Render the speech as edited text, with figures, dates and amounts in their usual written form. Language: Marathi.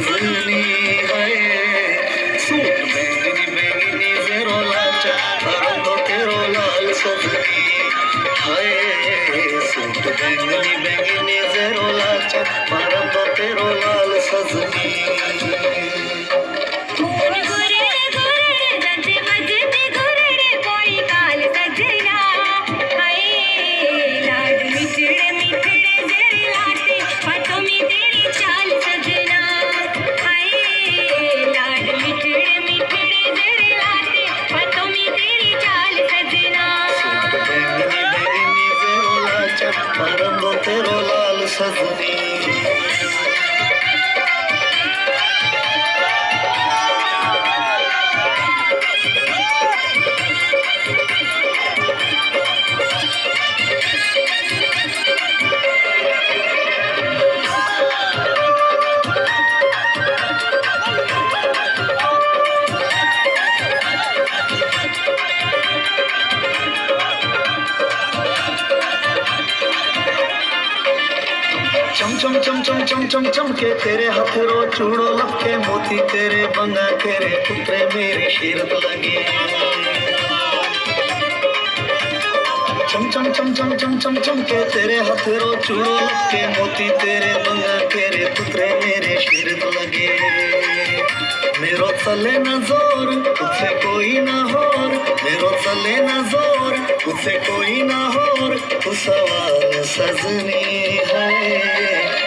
सजनी है सूट बैंगनी बैंगनी जेरो लाचा रंगो तेरो लाल सजनी है सूट बैंगनी बैंगनी जेरो लाचा रंगो तेरो लाल सजनी रंगो तेरो लाल सजनी चम चम चम चम चम चम चम के तेरे हथरो चूड़ो लपके मोती तेरे बंगा तेरे पुत्रे मेरे शीरत लगे चम चम चम चम चम चम चम के तेरे हथरो चूड़ो लपके मोती तेरे बंगा तेरे पुत्रे मेरे शीरत लगे मेरो चले न जोर तुझसे कोई ना होर मेरो चले न जोर तुझसे कोई ना होर तू सवाल सजनी है